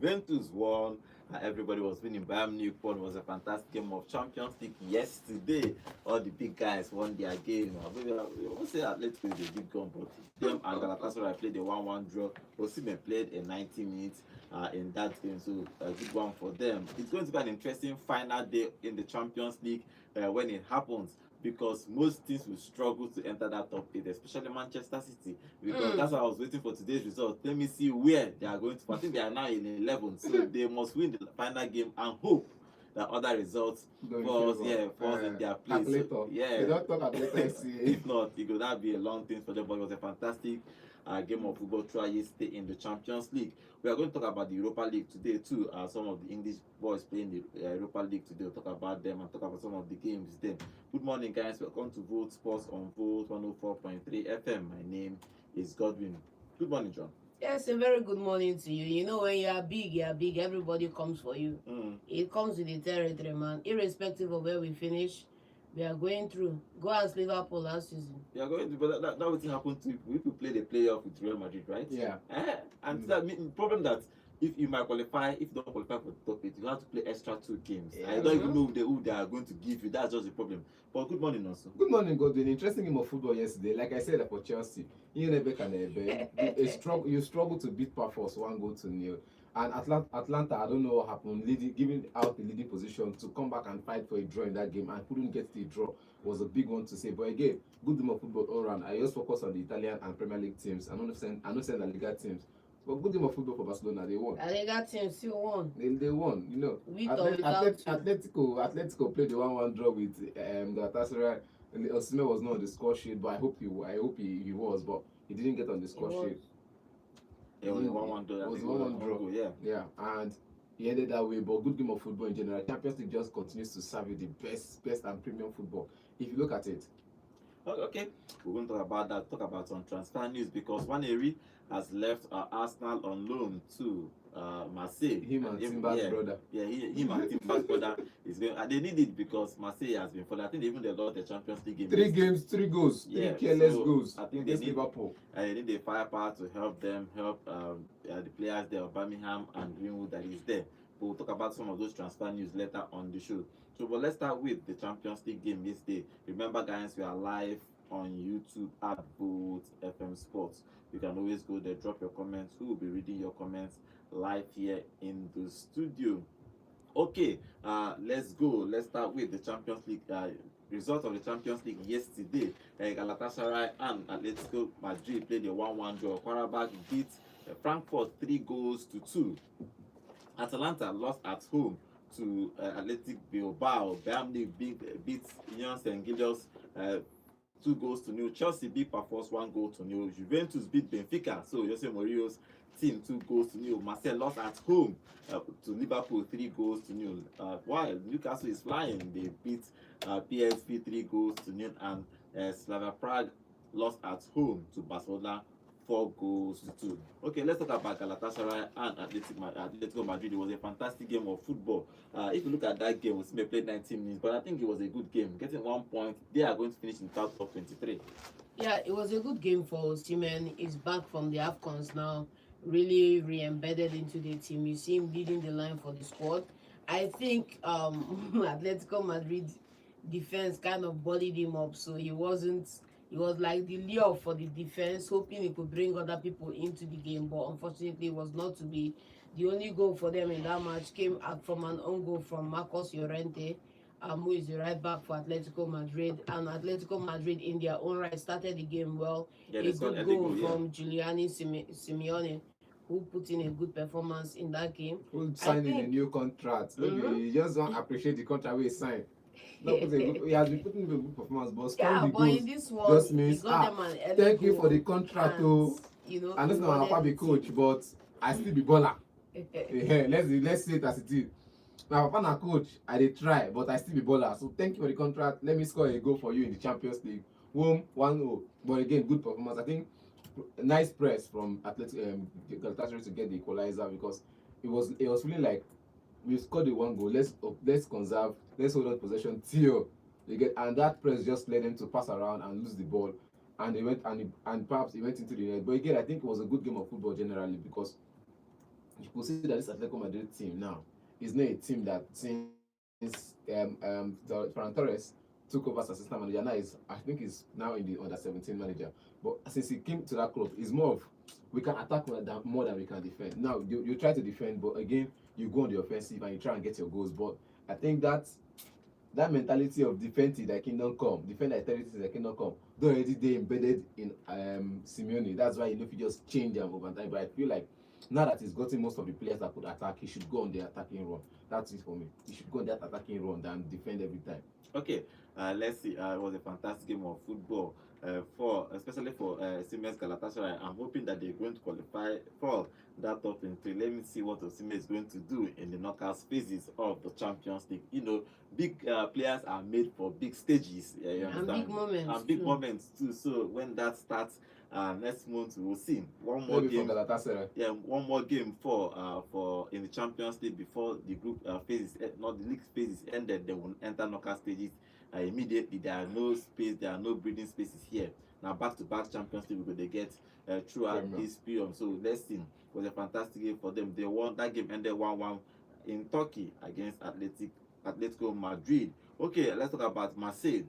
Juventus won. Everybody was winning. Bayern Munich won. It was a fantastic game of Champions League yesterday. All the big guys won their game. Maybe I won't say Atletico is a big gun, but them and Galatasaray played a 1-1 draw. Osimhen played a 90 minutes in that game, so a good one for them. It's going to be an interesting final day in the Champions League when it happens, because most teams will struggle to enter that top 8, especially Manchester City, because that's why I was waiting for today's result. Let me see where they are going to. I think they are now in 11th, so they must win the final game and hope that other results falls in their place. So, they don't talk if not, it could not be a long thing for them, but it was a fantastic game of football throughout yesterday in the Champions League. We are going to talk about the Europa League today too. Some of the English boys playing the Europa League today. We'll talk about them and talk about some of the games then. Good morning, guys. Welcome to Vote Sports on Vote 104.3 FM. My name is Godwin. Good morning, John. Yes, a very good morning to you. You know, when you are big, everybody comes for you. It comes with the territory, man. Irrespective of where we finish, we are going through. Go ask Liverpool last season. We are going to, but that what happened to if we play the playoff with Real Madrid, right? Yeah. And that problem that if you might qualify, if you don't qualify for the top 8, you have to play extra 2 games. I don't even know who they are going to give you. That's just the problem. But good morning, also. Good morning, Godwin. Interesting game of football yesterday. Like I said, for Chelsea, you struggle to beat PAFOS 1-0. And Atlanta, I don't know what happened, giving out the leading position to come back and fight for a draw in that game and couldn't get the draw was a big one to say. But again, good game of football all around. I just focus on the Italian and Premier League teams. I'm not saying La Liga teams. But good game of football for Barcelona, they won. La Liga team still won. They won, you know. Atletico played the 1-1 draw with Galatasaray. Osimhen was not on the score sheet, but I hope he was, but he didn't get on the score sheet. It was 1-1 draw. It was 1-1 draw. Yeah, and he ended that way. But good game of football in general. Champions League just continues to serve you the best and premium football. If you look at it. Okay, we're going to talk about that. Talk about some transfer news, because Waneri has left Arsenal on loan to Marseille. Him and Timber's brother. Yeah, him and Timber's brother is going. And they need it because Marseille has been falling. I think even they lost the Champions League game. 3 games, 3 goals, 3 careless goals. I think they need Liverpool. They need the firepower to help them, help the players there, Birmingham and Greenwood that is there. We'll talk about some of those transfer news later on the show. So, but let's start with the Champions League game yesterday. Remember, guys, we are live on YouTube at Boot FM Sports. You can always go there, drop your comments. We will be reading your comments live here in the studio. Okay, let's go. Let's start with the Champions League. Result of the Champions League yesterday. Galatasaray and Atletico Madrid played a 1-1 draw. Qarabağ beat Frankfurt 3-2. Atalanta lost at home to Athletic Bilbao. Bayern beat Union St-Gilloise 2-0. Chelsea beat PAFOS 1-0. Juventus beat Benfica. So Jose Mourinho's team 2-0. Marseille lost at home to Liverpool 3-0. While Newcastle is flying, they beat PSV 3-0. And Slavia Prague lost at home to Barcelona 4-2. Okay, let's talk about Galatasaray and Atletico Madrid. It was a fantastic game of football. If you look at that game, Osimhen played 19 minutes, but I think it was a good game. Getting 1 point, they are going to finish in top 23. Yeah, it was a good game for Osimhen. He's back from the AFCONs now, really re-embedded into the team. You see him leading the line for the squad. I think Atletico Madrid defense kind of bodied him up, so he was like the lure for the defense, hoping he could bring other people into the game, but unfortunately it was not to be. The only goal for them in that match came out from an own goal from Marcos Llorente, who is the right back for Atletico Madrid. And Atletico Madrid, in their own right, started the game well. A good goal from Giuliani Simeone, who put in a good performance in that game. Who signed in a new contract. You just don't appreciate the contract we signed. He has been putting in a good performance, but scoring the goals in this one, just means thank you for the contract. You know, I know I'm probably coach, but I still be baller. Let's say it as it is. Now, Papa na coach, I dey try, but I still be baller. So thank you for the contract. Let me score a goal for you in the Champions League. 1-0. But again, good performance. I think nice press from Galatasaray to get the equalizer, because it was feeling like we scored the 1 goal. Let's conserve. Let's hold on possession till they get, and that press just led them to pass around and lose the ball, and they went and perhaps he went into the net. But again, I think it was a good game of football generally, because you could see that this Atletico Madrid team now is not a team that since Ferran Torres took over as assistant manager, now I think he's now in the under 17 manager. But since he came to that club, it's more of we can attack more than we can defend. Now you try to defend, but again you go on the offensive and you try and get your goals. But I think that mentality of defend till thy kingdom come, defend thy territory till thy kingdom come, though already they embedded in Simeone. That's why if you just change them over time. But I feel like now that he's gotten most of the players that could attack, he should go on the attacking run. That's it for me. He should go on that attacking run than defend every time. Okay, let's see. It was a fantastic game of football, especially for Siemens Galatasaray. I'm hoping that they're going to qualify for that top 3. Let me see what Osimhen is going to do in the knockout phases of the Champions League. You know, big players are made for big stages. And big moments. And big moments too. So when that starts next month, we'll see one more game. Yeah, one more game for in the Champions League before the group phases, not the league phases ended. They will enter knockout stages immediately. There are no space. There are no breathing spaces here. Now back-to-back Champions League because they get throughout this period. So let's see. It was a fantastic game for them. They won. That game ended 1-1 in Turkey against Atletico Madrid. Okay, let's talk about Marseille.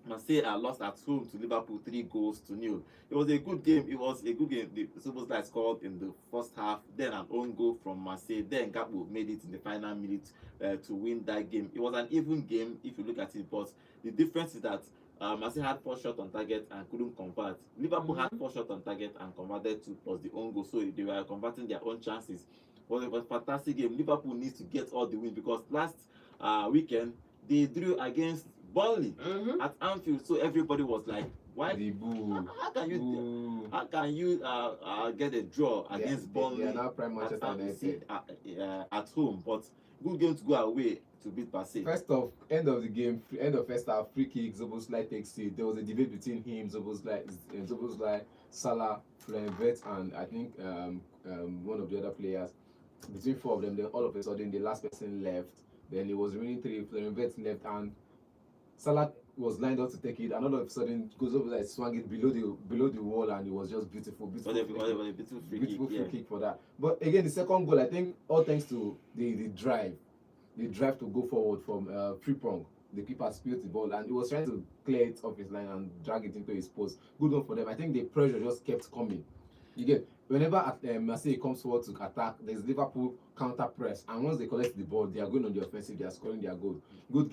Marseille lost at home to Liverpool 3-0. It was a good game. It was a good game. The Superstars scored in the first half, then an own goal from Marseille. Then Gakpo made it in the final minute to win that game. It was an even game if you look at it, but the difference is that Marseille had 4 shots on target and couldn't convert. Liverpool had 4 shots on target and converted 2 plus the own goal, so they were converting their own chances. It was a fantastic game. Liverpool needs to get all the wins because last weekend they drew against Burnley at Anfield, so everybody was like, "Why? How can you get a draw against Burnley at home?" But good game to go away to beat Marseille. End of first half, free kick. Szoboszlai takes it. There was a debate between him, Szoboszlai, Salah, Florian and I think one of the other players. Between 4 of them, then all of a sudden the last person left. Then it was remaining 3. Florian left and Salah was lined up to take it, and all of a sudden goes over there, swung it below the wall, and it was just beautiful free kick for that. But again, the second goal, I think, all thanks to the drive to go forward from Frimpong. The keeper spilled the ball, and he was trying to clear it off his line and drag it into his post. Good one for them. I think the pressure just kept coming. You get whenever Marseille comes forward to attack, there's Liverpool counter press, and once they collect the ball, they are going on the offensive. They are scoring their goal. Good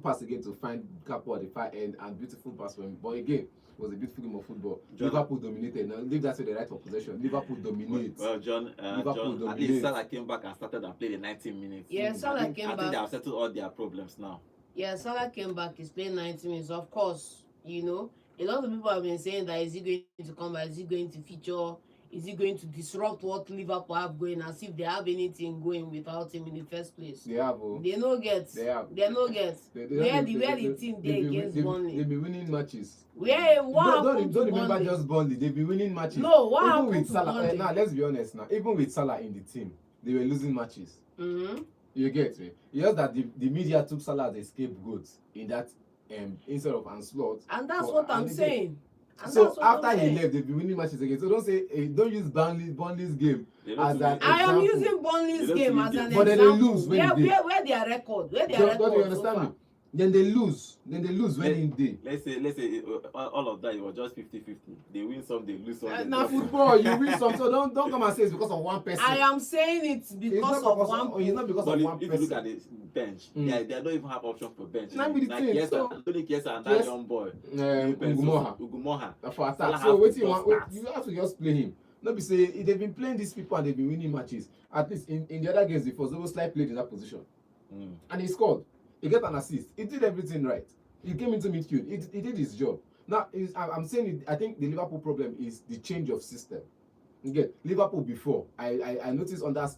pass again to find Gakpo at the far end, and beautiful pass for him. But again, it was a beautiful game of football. John, Liverpool dominated. Now leave that to the right of possession. Liverpool dominates. Well, John, at least Salah came back and started and played the 90 minutes. Yeah, Salah came back. I think they have settled all their problems now. Yeah, Salah came back. He's playing 90 minutes. Of course, you know, a lot of people have been saying that is he going to come back? Is he going to feature? Is he going to disrupt what Liverpool have going, as if they have anything going without him in the first place? They have. They no get. They no get. Where the team they against Burnley? They've been winning matches. Don't remember just Burnley. They've been winning matches. No, what even happened with to Salah? Burnley? Now let's be honest. Now, even with Salah in the team, they were losing matches. You get me? It's just that the media took Salah as a scapegoat in that instead of Onslaught. And that's what I'm saying. So after he left, they've been winning matches again. So don't use Burnley's game as an example. I am using Burnley's game as an example. But then they lose when where their record? Where their record? Don't you understand me? Then they lose when in day. Let's say all of that, it was just 50-50. They win some, they lose some. Now football, you win some. So don't come and say it's because of one person. I am saying it's because of one person. It's not because of one person. If you look at the bench, they don't even have option for bench. Now be the thing. Kiesa and that young boy. Ugumoha. For attack. So what you want? You have to just play him. Not be say they've been playing these people and they've been winning matches. At least in the other games before, Szoboszlai played in that position, and he scored. He got an assist. He did everything right. He came into midfield. He did his job. Now, I'm saying I think the Liverpool problem is the change of system. Again, Liverpool before, I noticed on that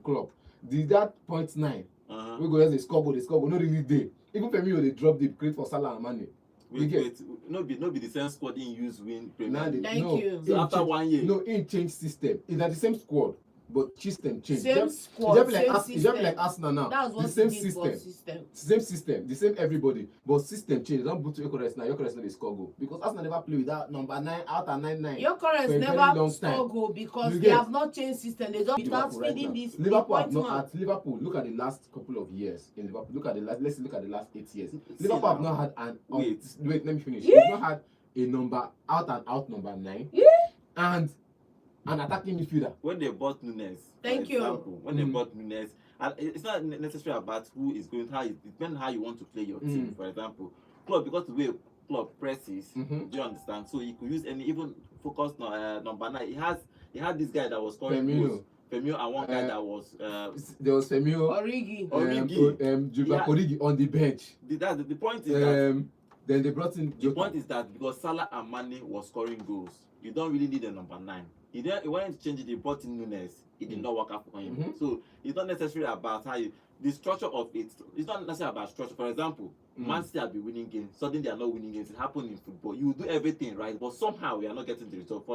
club, that 0.9, we go as they score goal, not really there. Even for me, they drop the create for Salah and Mane. Wait, no be the same squad in use win Premier League. Thank you. So after 1 year. No, in change system. It's at the same squad. but system change. Same squad, It just be same like system. Arsenal now. That's what the same he did for system. Same system, the same everybody, but system change. Don't put to Gyökeres now. Gyökeres no dey score goal because Arsenal never play without number 9 out and 9-9. Gyökeres never score goal because they have not changed system. They just without feeding this. Liverpool have not at Liverpool. Look at the last couple of years in Liverpool. Look at the last. Let's look at the last 8 years. Liverpool have not had an wait. Let me finish. They've not had a number out and out number 9 and an attacking midfielder. When they bought Nunes, thank you. When they bought Nunes, and it's not necessarily about who is going. It depends how you want to play your team. For example, Klopp, because the way Klopp presses, do you understand? So he could use any even focus number 9. He had this guy that was scoring goals. Firmino and one guy that was there was Firmino, Origi, Origi on the bench. The point is that then they brought in. The point is that because Salah and Mane was scoring goals, you don't really need a number 9. He wanted to change it. He brought in Nunes. It did not work out for him. So it's not necessarily about how the structure of it. It's not necessarily about structure. For example, Man City have been winning games. Suddenly they are not winning games. It happened in football. You do everything right, but somehow we are not getting the result.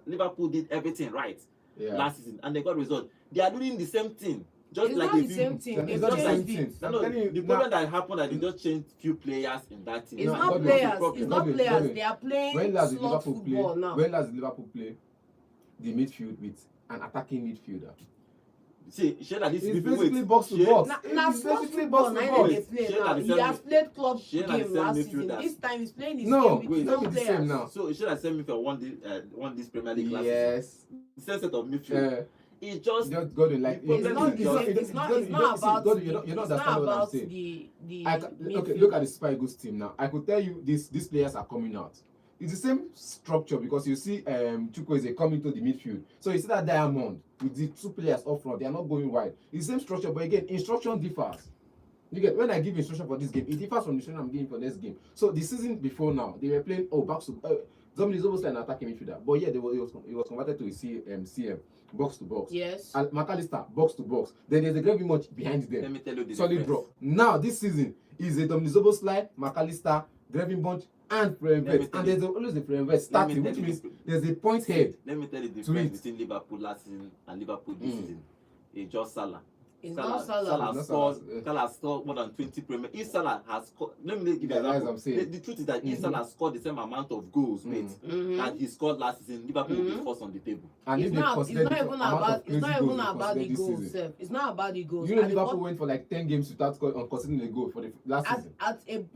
Liverpool did everything right last season, and they got result. They are doing the same thing. Just it's like not the same thing. It's not the same thing. The problem that happened that they just changed few players in that team. It's not players. It's not players. They are playing slot football now. When last did Liverpool play the midfield with an attacking midfielder? See, that this it's basically box to box. Now slot football now they play now. He has played club game last season. This time he's playing his game with no players. Now. So it should have same midfield won this Premier League last season. The same set of midfield. It just got to like. It's not about what I'm saying. Okay, look at the Super Eagles team now. I could tell you these players are coming out. It's the same structure because you see Chukwueze coming to the midfield. So you see that diamond with the 2 players up front, they are not going wide. It's the same structure, but again, instruction differs. You get when I give instruction for this game, it differs from the instruction I'm giving for next game. So the season before now, they were playing back to Zombi is almost like an attacking midfielder, but yeah, he was converted to a CM box to box. Yes. And McAllister box to box. Then there's a very much behind them. Let me tell you the solid drop. Now this season is a Dominizobo slide, McAllister, Grevin Bunch, and Prevent. And there's always the Prevent starting, which means there's a point head. Let me tell you the difference between Liverpool last season and Liverpool this season. It's just Salah. It's not Salah. Salah scored more than 20 Premier. If Salah has scored, let me give you an example. The truth is that if Salah scored the same amount of goals that he scored last season, Liverpool will be first on the table. And it's not even about the goals. It's not about the goals. You know, Liverpool went for like 10 games without conceding a goal for the last season.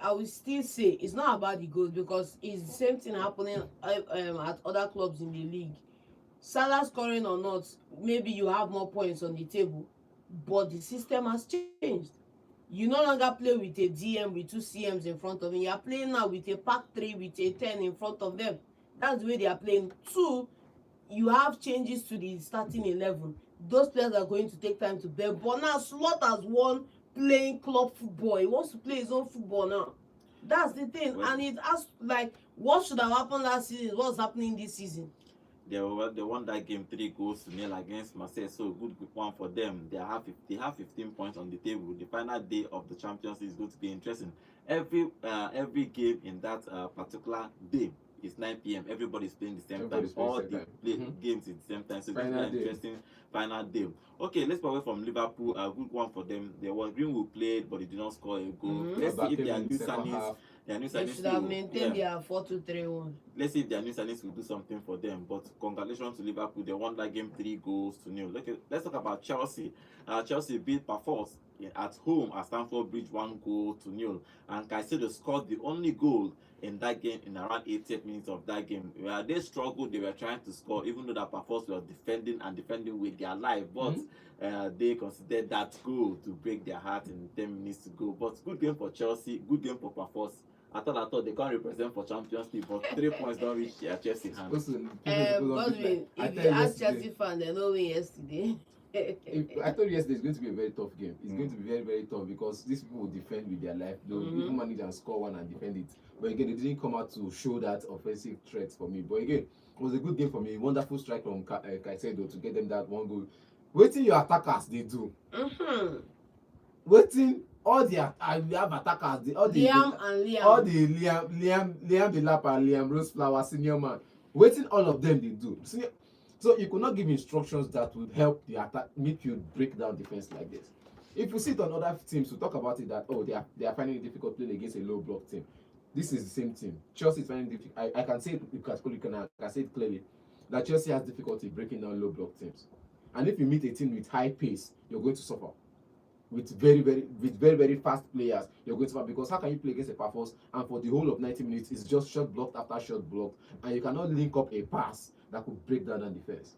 I will still say it's not about the goals because it's the same thing happening at other clubs in the league. Salah scoring or not, maybe you have more points on the table. But the system has changed. You no longer play with a DM with 2 CMs in front of him. You are playing now with a pack 3 with a 10 in front of them. That's the way they are playing. 2, you have changes to the starting 11. Those players are going to take time to bear. But now Slot has won playing club football. He wants to play his own football now. That's the thing. And it has what should have happened last season? What's happening this season? They won that game 3-0 against Marseille, so good one for them. They have 15 points on the table. The final day of the Champions League is going to be interesting. Every game in that particular day is 9 p.m. Everybody's playing the same time. All the games at the same time. So it's an interesting final day. Okay, let's move away from Liverpool. A good one for them. They were Greenwood played, but he did not score a goal. Let's see if they are new signings. They should have maintained their 4-2-3-1. Let's see if their new signings will do something for them. But congratulations to Liverpool. They won that game 3-0. Let's talk about Chelsea. Chelsea beat PAFOS at home at Stamford Bridge 1-0. And Caicedo scored the only goal in that game in around 80th minutes of that game. Where they struggled, they were trying to score, even though the PAFOS were defending with their life. But they considered that goal to break their heart in 10 minutes to go. But good game for Chelsea, good game for PAFOS. I thought they can't represent for Champions League, but 3 points don't reach their Chelsea hands. Godwin, if you ask Chelsea fan, they know me yesterday. I told you yesterday it's going to be a very tough game. It's going to be very, very tough because these people will defend with their life. They'll even manage and score one and defend it. But again, they didn't come out to show that offensive threat for me. But again, it was a good game for me. Wonderful strike from Caicedo to get them that 1 goal. Waiting your attackers, they do. Waiting. All the we have attackers, Liam Delap and Liam Roseflower, senior man. Waiting all of them they do. So you could not give instructions that would help the attack midfield break down defense like this. If you see it on other teams, we talk about it that they are finding it difficult playing against a low block team. This is the same team. Chelsea is finding difficult. I can say it I can say it clearly that Chelsea has difficulty breaking down low block teams. And if you meet a team with high pace, you're going to suffer. With very fast players, you're going to suffer, because how can you play against a PAFOS and for the whole of 90 minutes it's just shot blocked after shot blocked, and you cannot link up a pass that could break down that defense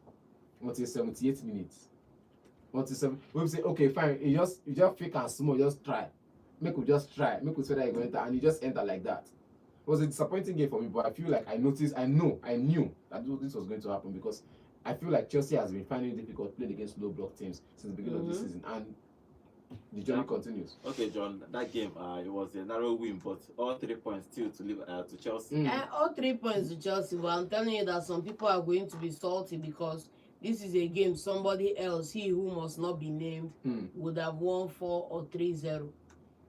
until 78 minutes. Until 7, we say okay fine, you just fake and small, just try. Make we say that you're going to enter, and you just enter like that. It was a disappointing game for me, but I feel like I knew that this was going to happen, because I feel like Chelsea has been finding it difficult playing against low block teams since the beginning of the season, and the journey continues. Okay, John, that game, it was a narrow win, but all 3 points still to Chelsea. And all 3 points to Chelsea, but I'm telling you that some people are going to be salty because this is a game somebody else, he who must not be named, would have won 4 or 3-0.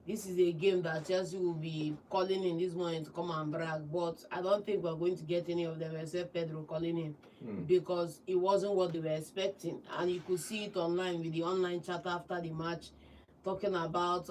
This is a game that Chelsea will be calling in this morning to come and brag, but I don't think we're going to get any of them except Pedro calling in, because it wasn't what they were expecting. And you could see it online with the online chat after the match, talking about